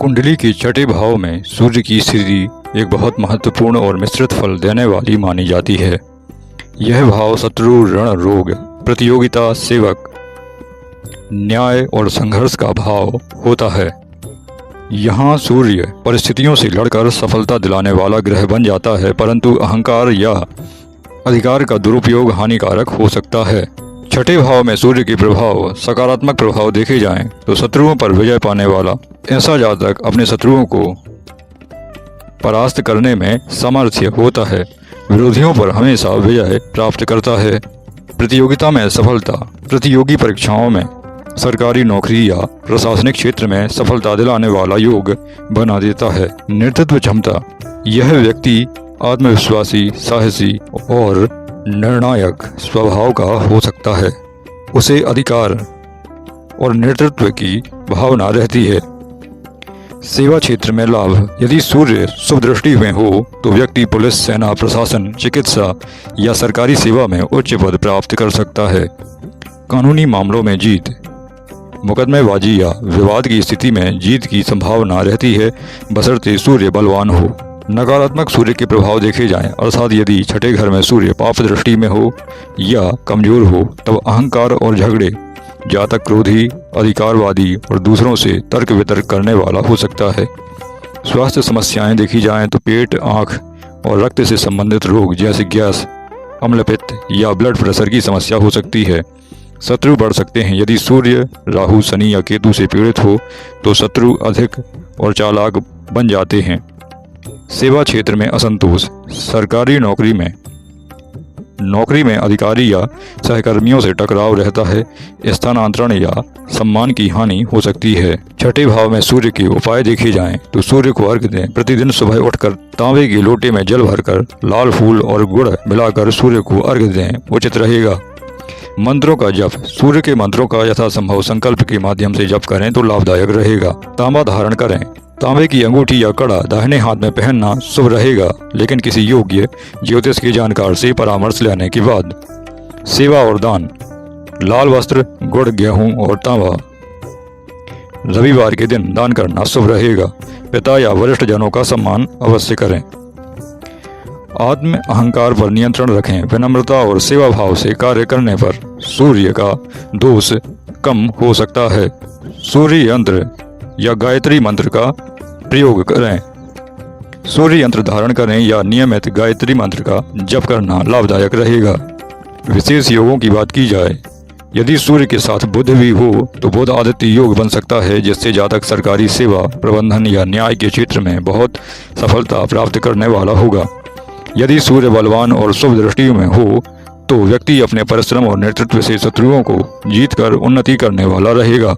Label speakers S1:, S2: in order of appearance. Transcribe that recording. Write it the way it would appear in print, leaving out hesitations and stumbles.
S1: कुंडली के छठे भाव में सूर्य की स्थिति एक बहुत महत्वपूर्ण और मिश्रित फल देने वाली मानी जाती है। यह भाव शत्रु, ऋण, रोग, प्रतियोगिता, सेवक, न्याय और संघर्ष का भाव होता है। यहाँ सूर्य परिस्थितियों से लड़कर सफलता दिलाने वाला ग्रह बन जाता है, परंतु अहंकार या अधिकार का दुरुपयोग हानिकारक हो सकता है। छठे भाव में सूर्य के प्रभाव, सकारात्मक प्रभाव देखे जाएं तो शत्रुओं पर विजय पाने वाला ऐसा जातक अपने शत्रुओं को परास्त करने में सामर्थ्य होता है, विरोधियों पर हमेशा विजय प्राप्त करता है। प्रतियोगिता में सफलता, प्रतियोगी परीक्षाओं में सरकारी नौकरी या प्रशासनिक क्षेत्र में सफलता दिलाने वाला योग बना देता है। नेतृत्व क्षमता, यह व्यक्ति आत्मविश्वासी, साहसी और निर्णायक स्वभाव का हो सकता है। उसे अधिकार और नेतृत्व की भावना रहती है। सेवा क्षेत्र में लाभ, यदि सूर्य शुभ दृष्टि में हो तो व्यक्ति पुलिस, सेना, प्रशासन, चिकित्सा या सरकारी सेवा में उच्च पद प्राप्त कर सकता है। कानूनी मामलों में जीत, मुकदमेबाजी या विवाद की स्थिति में जीत की संभावना रहती है, बशर्ते सूर्य बलवान हो। नकारात्मक सूर्य के प्रभाव देखे जाएं, अर्थात यदि छठे घर में सूर्य पाप दृष्टि में हो या कमजोर हो तब अहंकार और झगड़े, जातक क्रोधी, अधिकारवादी और दूसरों से तर्क वितर्क करने वाला हो सकता है। स्वास्थ्य समस्याएं देखी जाएं तो पेट, आँख और रक्त से संबंधित रोग जैसे गैस, अम्लपित्त या ब्लड प्रेशर की समस्या हो सकती है। शत्रु बढ़ सकते हैं, यदि सूर्य राहु, शनि या केतु से पीड़ित हो तो शत्रु अधिक और चालाक बन जाते हैं। सेवा क्षेत्र में असंतोष, सरकारी नौकरी में अधिकारी या सहकर्मियों से टकराव रहता है, स्थानांतरण या सम्मान की हानि हो सकती है। छठे भाव में सूर्य के उपाय देखे जाएं तो सूर्य को अर्घ्य दें। प्रतिदिन सुबह उठकर तांबे के लोटे में जल भरकर लाल फूल और गुड़ मिलाकर सूर्य को अर्घ्य दें, उचित रहेगा। मंत्रों का जप, सूर्य के मंत्रों का यथासंभव संकल्प के माध्यम से जप करें तो लाभदायक रहेगा। तांबा धारण करें, तांबे की अंगूठी या कड़ा दाहिने हाथ में पहनना शुभ रहेगा, लेकिन किसी योग्य ज्योतिष के जानकार से परामर्श लेने के बाद। सेवा और दान, लाल वस्त्र, गुड़, गेहूं और तांबा रविवार के दिन दान करना शुभ रहेगा। पिता या वरिष्ठ जनों का सम्मान अवश्य करें। आत्म अहंकार पर नियंत्रण रखें। विनम्रता और सेवा भाव से कार्य करने पर सूर्य का दोष कम हो सकता है। सूर्य यंत्र या गायत्री मंत्र का प्रयोग करें। सूर्य यंत्र धारण करें या नियमित गायत्री मंत्र का जप करना लाभदायक रहेगा। विशेष योगों की बात की जाए, यदि सूर्य के साथ बुध भी हो तो बुध आदित्य योग बन सकता है, जिससे जातक सरकारी सेवा, प्रबंधन या न्याय के क्षेत्र में बहुत सफलता प्राप्त करने वाला होगा। यदि सूर्य बलवान और शुभ दृष्टि में हो तो व्यक्ति अपने परिश्रम और नेतृत्व से शत्रुओं को जीतकर उन्नति करने वाला रहेगा।